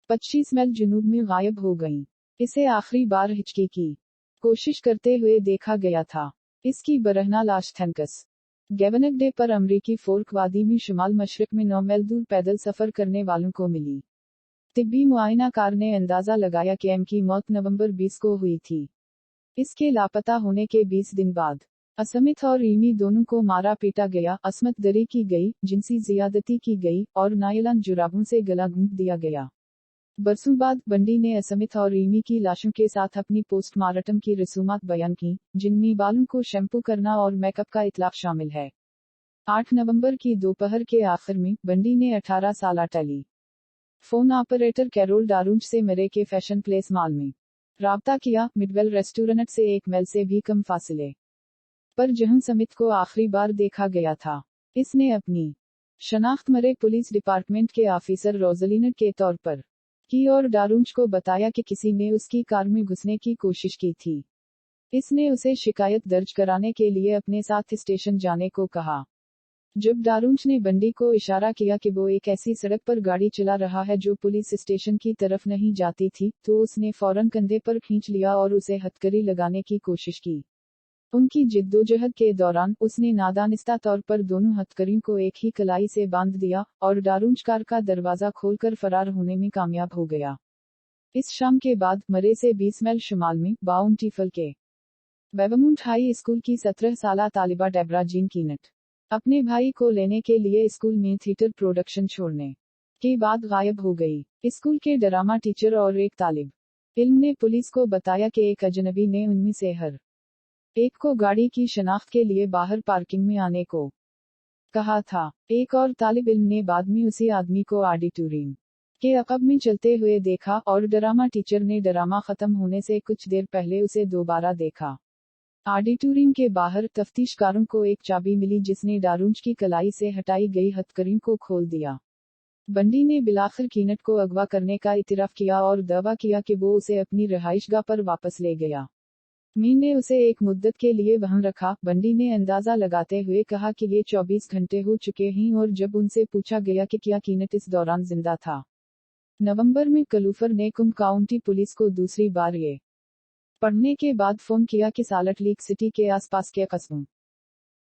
25 मील जनूब में गायब हो गईं। इसे आखिरी बार हिचकी की कोशिश करते हुए देखा गया था। इसकी बरहना लाश थैंकस गैवनक डे पर अमरीकी फोर्क वादी में शुमाल मशरक में 9 मील दूर पैदल सफर करने वालों को मिली। तिब्बी मुआयनाकार ने अंदाजा लगाया कि एम की मौत नवंबर 20 को हुई थी। इसके लापता होने के 20 दिन बाद असमित और रीमी दोनों को मारा पीटा गया, असमत दरी की गई, जिनसी जियादती की गई और नायलान जुराबों से गला घूंट दिया गया। बरसों बाद बंडी ने असमित और रीमी की लाशों के साथ अपनी पोस्टमार्टम की रसूमात बयान की, जिनमें बालों को शैम्पू करना और मेकअप का इतलाक शामिल है। 8 नवंबर की दोपहर के आखिर में बंडी ने 18 साला टेली फोन ऑपरेटर कैरोल डारूंज से मरे के फैशन प्लेस मॉल में राब्ता किया, मिडवेल रेस्टोरेंट से 1 मील से भी कम फासले पर जहां स्मिथ को आखिरी बार देखा गया था। इसने अपनी शनाख्त मरे पुलिस डिपार्टमेंट के ऑफिसर रोजलिना के तौर पर की और डारूंज को बताया कि किसी ने उसकी कार में घुसने की कोशिश की थी। इसने उसे शिकायत दर्ज कराने के लिए अपने साथ स्टेशन जाने को कहा। जब डारूंज ने बंडी को इशारा किया कि वो एक ऐसी सड़क पर गाड़ी चला रहा है जो पुलिस स्टेशन की तरफ नहीं जाती थी, तो उसने फौरन कंधे पर खींच लिया और उसे हथकड़ी लगाने की कोशिश की। उनकी जिद्दोजहद के दौरान उसने नादानिस्ता तौर पर दोनों हथकड़ियों को एक ही कलाई से बांध दिया और डारूंज कार का दरवाजा खोलकर फरार होने में कामयाब हो गया। इस शाम के बाद मरे से 20 मील शुमाल में बाउंटीफल के वेवमूंट हाई स्कूल की 17 साला तालिबा डेब्रा जीन कीनट अपने भाई को लेने के लिए स्कूल में थिएटर प्रोडक्शन छोड़ने के बाद गायब हो गई। स्कूल के ड्रामा टीचर और एक तालिब इल्म ने पुलिस को बताया कि एक अजनबी ने उनमें से हर एक को गाड़ी की शनाख्त के लिए बाहर पार्किंग में आने को कहा था। एक और तालिब इल्म ने बाद में उसी आदमी को ऑडिटोरियम के अक़ब में चलते हुए देखा और ड्रामा टीचर ने ड्रामा खत्म होने से कुछ देर पहले उसे दोबारा देखा। ऑडिटोरियम के बाहर तफ्तीशकारों को एक चाबी मिली जिसने डारूंज की कलाई से हटाई गई हथकड़ियों को खोल दिया। बंडी ने बिलाखिर कीनट को अगवा करने का इतिराफ किया और दावा किया कि वो उसे अपनी रिहाइशगाह पर वापस ले गया। मीन ने उसे एक मुद्दत के लिए वहां रखा। बंडी ने अंदाजा लगाते हुए कहा कि ये 24 घंटे हो चुके हैं और जब उनसे पूछा गया कि क्या कीनट इस दौरान जिंदा था। नवंबर में कलूफर ने कुम काउंटी पुलिस को दूसरी बार ये पढ़ने के बाद फोन किया कि साल्ट लेक सिटी के आसपास के कस्बों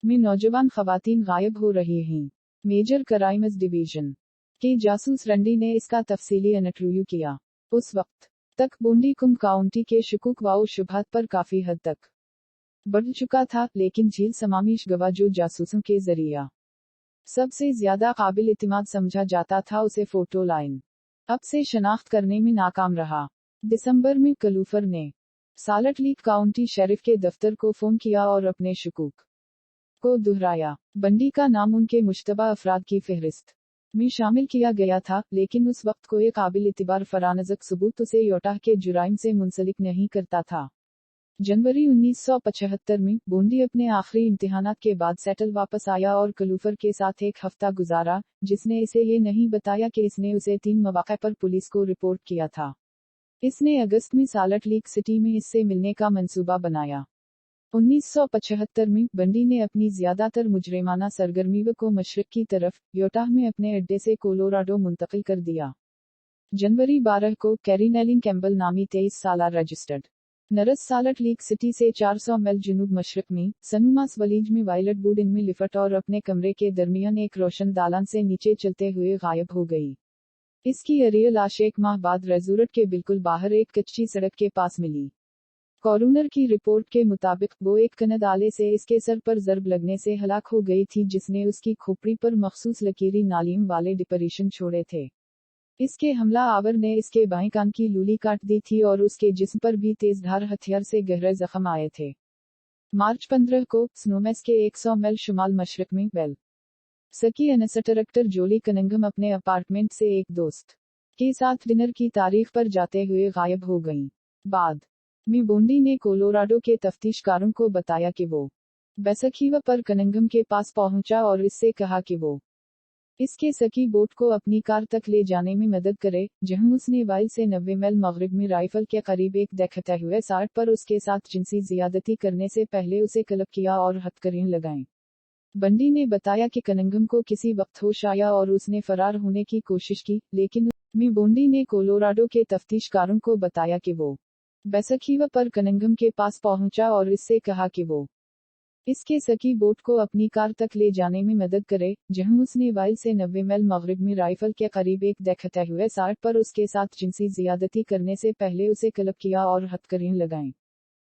में नौजवान खवातीन गायब हो रही हैं। मेजर क्राइम्स डिवीजन के जासूस रंडी ने इसका तफसीली इंटरव्यू किया। उस वक्त तक बोंडी कुम काउंटी के शुकूक व शुबहत पर काफी हद तक बढ़ चुका था, लेकिन झील समामीश गवाह जो जासूसों के जरिया सबसे ज्यादा काबिल इतिमाद समझा जाता था, उसे फोटो लाइन अब से शनाख्त करने में नाकाम रहा। दिसंबर में कलूफर ने साल्ट लेक काउंटी शेरिफ के दफ्तर को फोन किया और अपने शुकूक को दोहराया। बंडी का नाम उनके मुश्तबा अफराद की फहरिस्त में शामिल किया गया था, लेकिन उस वक्त कोई काबिल इतिबार फरानज़क सबूत उसे योटाह के जुराइम से मुंसलिक नहीं करता था। जनवरी 1975 में बोंडी अपने आखिरी इम्तिहानात के बाद सेटल वापस आया और कलूफर के साथ एक हफ्ता गुजारा, जिसने इसे ये नहीं बताया कि इसने उसे 3 मौक़े पर पुलिस को रिपोर्ट किया था। इसने अगस्त में साल्ट लेक सिटी में इससे मिलने का मंसूबा बनाया। 1975 में बंडी ने अपनी ज्यादातर मुजरिमाना सरगर्मियों को मशरक की तरफ योटाह में अपने अड्डे से कोलोराडो मुंतकिल कर दिया। जनवरी 12 को कैरिनेलिन कैम्बल नामी 23 साला registered nurse salt lake city से 400 मील जनूब मशरक में सनुमास वलीज में वायलट वुड इन में लिफट और अपने कमरे के दरमियान एक रोशन दालान से नीचे चलते हुए गायब हो गई। इसकी अरियल लाश 1 माह बाद रेजोरेट के बिल्कुल बाहर एक कच्ची सड़क के पास मिली। कॉरोनर की रिपोर्ट के मुताबिक वो एक कनद आले से इसके सर पर जर्ब लगने से हलाक हो गई थी, जिसने उसकी खोपड़ी पर मखसूस लकीरी नालियों वाले डिप्रेशन छोड़े थे। اس کے حملہ آور نے اس کے بائیں کان کی لولی کاٹ دی تھی اور اس کے جسم پر بھی تیز دھار ہتھیار سے گہرے زخم آئے تھے۔ مارچ 15 کو سنومیس کے 100 میل شمال مشرق میں بیل سکی انسٹرکٹر جولی کننگھم اپنے اپارٹمنٹ سے ایک دوست کے ساتھ ڈنر کی تاریخ پر جاتے ہوئے غائب ہو گئیں۔ بعد میں بونڈی نے کولوراڈو کے تفتیش کاروں کو بتایا کہ وہ بیسکیوا پر کننگھم کے پاس پہنچا اور اس سے کہا کہ وہ اس کے سکی بوٹ کو اپنی کار تک لے جانے میں مدد کرے، جہاں اس نے وائل سے 90 میل مغرب میں رائفل کے قریب ایک دیکھتے ہوئے ساٹھ پر اس کے ساتھ جنسی زیادتی کرنے سے پہلے اسے کلپ کیا اور ہتھکڑیاں لگائیں۔ بنڈی نے بتایا کہ کننگھم کو کسی وقت ہوش آیا اور اس نے فرار ہونے کی کوشش کی، لیکن میں بونڈی نے کولوراڈو کے تفتیش کاروں کو بتایا کہ وہ بیسکیوا پر کننگھم کے پاس پہنچا اور اس سے کہا کہ وہ اس کے سکی بوٹ کو اپنی کار تک لے جانے میں مدد کرے، جہاں اس نے وائل سے 90 میل مغرب میں رائفل کے قریب ایک دیکھتے ہوئے ساٹھ پر اس کے ساتھ جنسی زیادتی کرنے سے پہلے اسے کلپ کیا اور ہتھکڑیاں لگائیں۔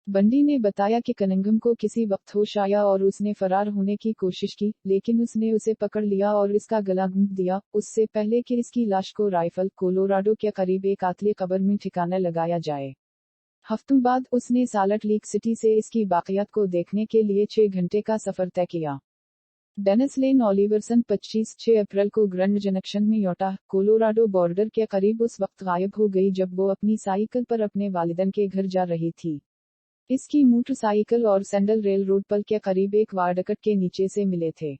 بنڈی نے بتایا کہ کننگھم کو کسی وقت ہوش آیا اور اس نے فرار ہونے کی کوشش کی، لیکن اس نے اسے پکڑ لیا اور اس کا گلا گھونٹ دیا، اس سے پہلے کہ اس کی لاش کو رائفل کولوراڈو کے قریب ایک قاتل قبر میں ٹھکانے لگایا جائے۔ ہفتوں بعد اس نے سالٹ لیک سٹی سے اس کی باقیات کو دیکھنے کے لیے 6 گھنٹے کا سفر طے کیا۔ ڈینس لین اولیورسن 25 اپریل کو گرینڈ جنکشن میں یوٹاہ، کولوراڈو بارڈر کے قریب اس وقت غائب ہو گئی جب وہ اپنی سائیکل پر اپنے والدین کے گھر جا رہی تھی۔ اس کی موٹر سائیکل اور سینڈل ریل روڈ پل کے قریب ایک وائڈکٹ کے نیچے سے ملے تھے۔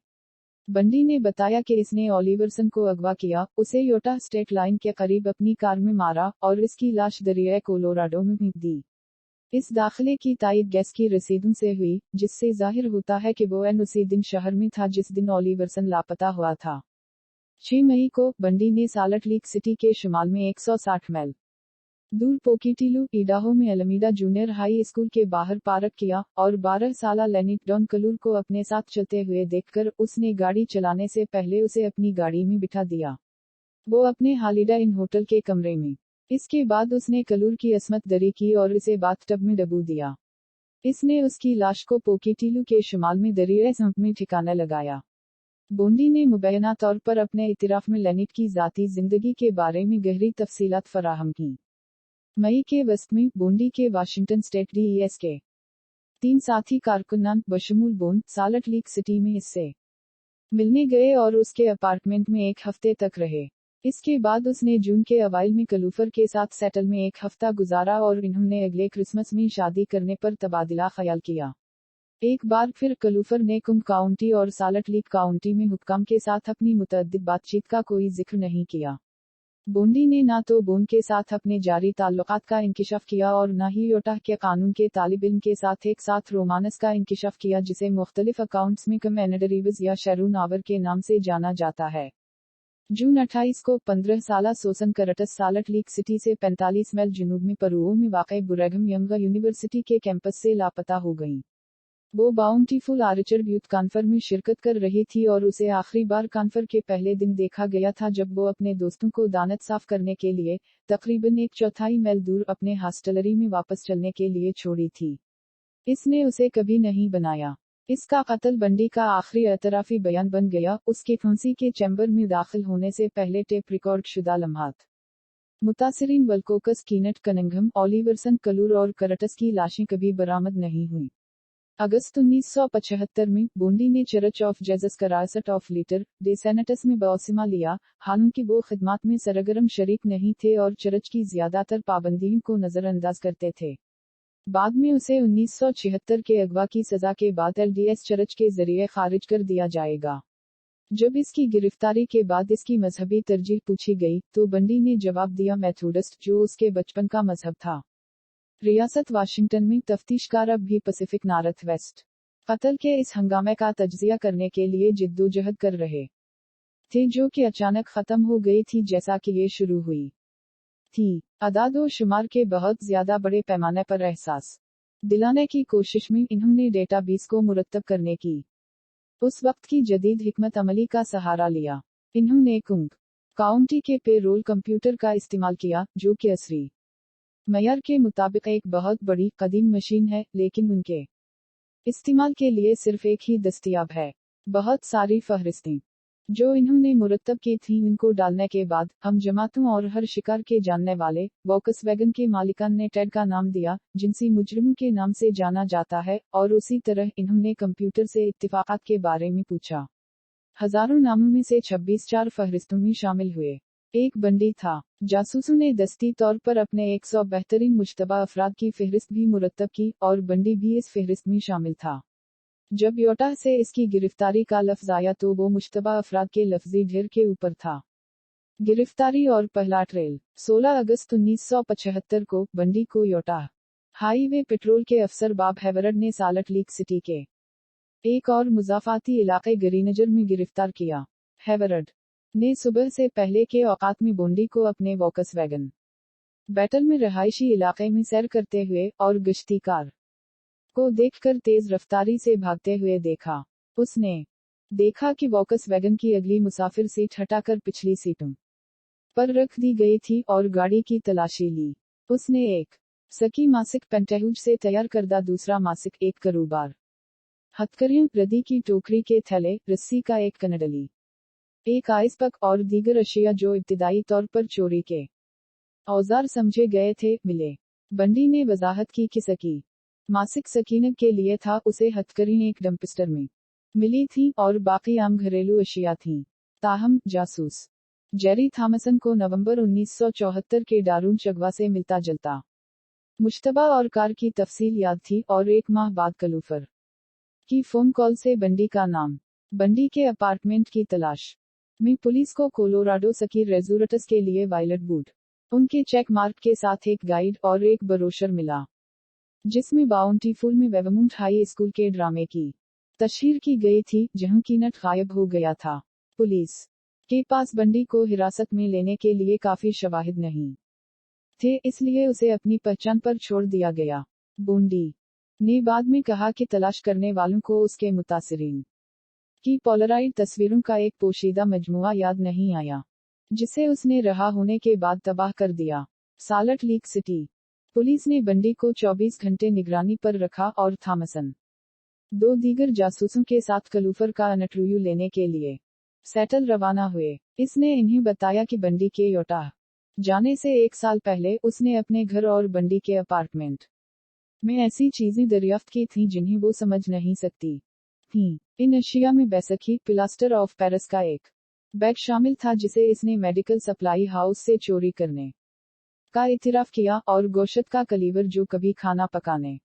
بنڈی نے بتایا کہ اس نے اولیورسن کو اغوا کیا، اسے یوٹاہ اسٹیٹ لائن کے قریب اپنی کار میں مارا اور اس کی لاش دریائے کولوراڈو میں پھینک دی۔ اس داخلے کی تائید گیس کی رسیدوں سے ہوئی، جس سے ظاہر ہوتا ہے کہ وہ اسی دن شہر میں تھا جس دن اولیورسن لاپتہ ہوا تھا۔ 6 مئی کو بنڈی نے سالٹ لیک سٹی کے شمال میں 160 میل دور پوکیٹیلو، ایڈاہو میں المیڈا جونیئر ہائی اسکول کے باہر پارک کیا، اور 12 سالہ لینٹ ڈون کلور کو اپنے ساتھ چلتے ہوئے دیکھ کر اس نے گاڑی چلانے سے پہلے اسے اپنی گاڑی میں بٹھا دیا۔ وہ اپنے ہالیڈے ان ہوٹل کے کمرے میں۔ اس کے بعد اس نے کلور کی عصمت دری کی اور اسے باتھ ٹب میں ڈبو دیا۔ اس نے اس کی لاش کو پوکیٹیلو کے شمال میں دریائے سمپ میں ٹھکانے لگایا۔ بونڈی نے مبینہ طور پر اپنے اعتراف میں لینٹ کی ذاتی زندگی کے بارے میں گہری تفصیلات فراہم کی۔ مئی کے وسط میں بونڈی کے Washington state D E S کے 3 ساتھی کارکنان بشمول بون سالٹ لیک سٹی میں اس سے ملنے گئے اور اس کے اپارٹمنٹ میں ایک ہفتے تک رہے۔ اس کے بعد اس نے جون کے اوائل میں کلوفر کے ساتھ سیٹل میں ایک ہفتہ گزارا اور انہوں نے اگلے کرسمس میں شادی کرنے پر تبادلہ خیال کیا۔ ایک بار پھر کلوفر نے کمب کاؤنٹی اور سالٹ لیک کاؤنٹی میں حکام کے ساتھ اپنی متعدد بات چیت کا کوئی ذکر نہیں کیا۔ بونڈی نے نہ تو بون کے ساتھ اپنے جاری تعلقات کا انکشاف کیا اور نہ ہی یوٹاہ کے قانون کے طالب علم کے ساتھ ایک ساتھ رومانس کا انکشاف کیا جسے مختلف اکاؤنٹس میں کم اینڈریوز یا شیرون آور کے نام سے جانا جاتا ہے۔ جون 28 کو 15 سالہ سوسن کرٹس سالٹ لیک سٹی سے 45 میل جنوب میں پروو میں واقع برگھم ینگ یونیورسٹی کے کیمپس سے لاپتہ ہو گئیں۔ وہ باؤنٹیفل آرچرڈ یوتھ کانفر میں شرکت کر رہی تھی اور اسے آخری بار کانفر کے پہلے دن دیکھا گیا تھا جب وہ اپنے دوستوں کو دانت صاف کرنے کے لیے تقریباً 1/4 میل دور اپنے ہاسٹلری میں واپس چلنے کے لیے چھوڑی تھی۔ اس نے اسے کبھی نہیں بنایا۔ اس کا قتل بنڈی کا آخری اعترافی بیان بن گیا، اس کے پھانسی کے چیمبر میں داخل ہونے سے پہلے ٹیپ ریکارڈ شدہ لمحات۔ متاثرین ولکوکس کینٹ کننگھم، اولیورسن کلور اور کرٹس کی لاشیں کبھی برآمد نہیں ہوئیں۔ اگست 1975 میں بونڈی نے Church of Jesus Christ of Latter Day Saints میں بپتسمہ لیا، حالانکہ وہ خدمات میں سرگرم شریک نہیں تھے اور چرچ کی زیادہ تر پابندیوں کو نظر انداز کرتے تھے۔ بعد میں اسے 1976 کے اغوا کی سزا کے بعد ایل ڈی ایس چرچ کے ذریعے خارج کر دیا جائے گا۔ جب اس کی گرفتاری کے بعد اس کی مذہبی ترجیح پوچھی گئی تو بنڈی نے جواب دیا میتھوڈسٹ، جو اس کے بچپن کا مذہب تھا۔ ریاست واشنگٹن میں تفتیش کار اب بھی پیسیفک نارتھ ویسٹ قتل کے اس ہنگامے کا تجزیہ کرنے کے لیے جدوجہد کر رہے تھے جو کہ اچانک ختم ہو گئی تھی جیسا کہ یہ شروع ہوئی تھی۔ اعداد و شمار کے بہت زیادہ بڑے پیمانے پر احساس دلانے کی کوشش میں انہوں نے ڈیٹا بیس کو مرتب کرنے کی اس وقت کی جدید حکمت عملی کا سہارا لیا۔ انہوں نے کنگ کاؤنٹی کے پے رول کمپیوٹر کا استعمال کیا، جو کہ عصری معیار کے مطابق ایک بہت بڑی قدیم مشین ہے، لیکن ان کے استعمال کے لیے صرف ایک ہی دستیاب ہے۔ بہت ساری فہرستیں जो इन्होंने मुरतब की थी, उनको डालने के बाद हम जमातों और हर शिकार के जानने वाले वोक्सवैगन के मालिकान ने टेड का नाम दिया, जिनसी मुजरिम के नाम से जाना जाता है, और उसी तरह इन्होंने कंप्यूटर से इत्तिफाकात के बारे में पूछा। हजारों नामों में से 26 4 फहरिस्तों में शामिल हुए। एक बंदी था। जासूसों ने दस्ती तौर पर अपने 100 बेहतरीन मुश्तबा अफराद की फहरिस्त भी मुरतब की, और बंदी भी इस फहरिस्त में शामिल था। जब योटा से इसकी गिरफ्तारी का लफ्ज आया तो वो मुश्तबा अफराद के लफ्जी ढेर के ऊपर था। गिरफ्तारी और पहला ट्रेल 16 अगस्त 1975 को बंदी को योटा हाईवे पेट्रोल के अफसर बॉब हेवरड ने साल्ट लेक सिटी के एक और मुजाफाती इलाके ग्रीनजर में गिरफ्तार किया। हेवरड ने सुबह से पहले के औकात में बोंडी को अपने वोक्सवैगन बैटल में रहायशी इलाके में सैर करते हुए और गश्ती कार को देखकर तेज रफ्तारी से भागते हुए देखा। उसने देखा कि वोक्सवैगन की अगली मुसाफिर सीट हटाकर पिछली सीटों पर रख दी गई थी और गाड़ी की तलाशी ली। उसने एक सकी मासिक पेंटेहुज से तैयार करदा दूसरा मासिक, एक करूबार हथकरियों, रद्दी की टोकरी के थैले, रस्सी का एक कनडली, एक आइसपक और दीगर अशिया जो इब्तिदाई तौर पर चोरी के औजार समझे गए थे, मिले। बंडी ने वजाहत की कि सकी मासिक सकीनत के लिए था, उसे हथकरी एक डंपिस्टर में मिली थी और बाकी आम घरेलू अशिया थीं। ताहम जासूस जेरी थॉमसन को नवंबर 1974 के डारून चगवा से मिलता जलता मुश्तबा और कार की तफसील याद थी, और एक माह बाद कलूफर की फोन कॉल से बंडी का नाम, बंडी के अपार्टमेंट की तलाश में पुलिस को कोलोराडो सकी रेजोरटस के लिए वायलट बूट, उनके चेक मार्क के साथ एक गाइड और एक ब्रोशर मिला, जिसमें बाउंटीफुल में वेवमुंट हाई स्कूल के ड्रामे की तशहीर की गई थी, जहां कीनट गायब हो गया था। पुलिस के पास बंडी को हिरासत में लेने के लिए काफी शवाहिद नहीं थे, इसलिए उसे अपनी पहचान पर छोड़ दिया गया। बूंडी ने बाद में कहा कि तलाश करने वालों को उसके मुतासिरीन की पोलराइड तस्वीरों का एक पोशीदा मजमुआ याद नहीं आया, जिसे उसने रहा होने के बाद तबाह कर दिया। साल्ट लेक सिटी पुलिस ने बंडी को 24 घंटे निगरानी पर रखा और थॉमसन 2 दीगर जासूसों के साथ कलूफर का इंटरव्यू लेने के लिए सेटल रवाना हुए। इसने इन्हें बताया कि बंडी के योटा जाने से 1 साल पहले उसने अपने घर और बंडी के अपार्टमेंट में ऐसी चीजें दरियाफ्त की थीं जिन्हें वो समझ नहीं सकती थीं। इन अशिया में बैसखी प्लास्टर ऑफ पेरिस का एक बैग शामिल था, जिसे इसने मेडिकल सप्लाई हाउस से चोरी करने का इतिराफ किया, और गोश्त का कलीवर जो कभी खाना पकाने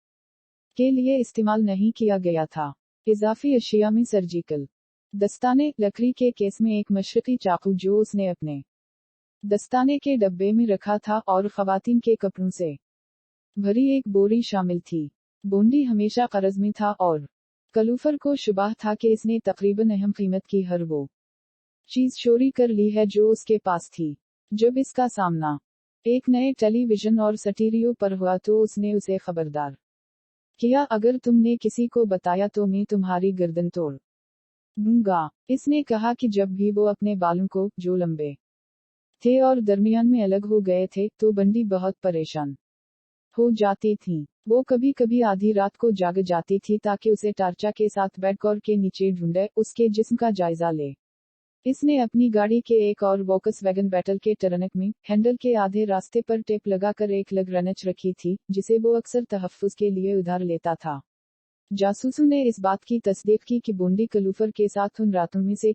के लिए इस्तेमाल नहीं किया गया था। इजाफी अशिया में सर्जिकल दस्ताने, लकड़ी के केस में एक मशरकी चाकू जो उसने अपने दस्ताने के डब्बे में रखा था, और खवातीन के कपड़ों से भरी एक बोरी शामिल थी। बूंदी हमेशा कर्ज में था, और कलूफर को शुबाह था कि इसने तकरीबन अहम कीमत की हर वो चीज चोरी कर ली है जो उसके पास थी। जब इसका सामना एक नए टेलीविजन और स्टीरियो पर हुआ तो उसने उसे खबरदार किया, अगर तुमने किसी को बताया तो मैं तुम्हारी गर्दन तोड़ दूंगा। इसने कहा कि जब भी वो अपने बालों को, जो लंबे थे और दरमियान में अलग हो गए थे, तो बंडी बहुत परेशान हो जाती थी। वो कभी कभी आधी रात को जाग जाती थी ताकि उसे टार्चा के साथ बेडकॉर के नीचे ढूंढे, उसके जिस्म का जायजा ले। इसने अपनी गाड़ी के एक और वोक्सवैगन बैटल के टरनक में हैंडल के आधे रास्ते पर टेप लगाकर एक लगरनच रखी थी, जिसे वो अक्सर तहफ्फुज के लिए उधार लेता था। जासूसों ने इस बात की तस्दीक की कि बूंडी कलूफर के साथ उन रातों में से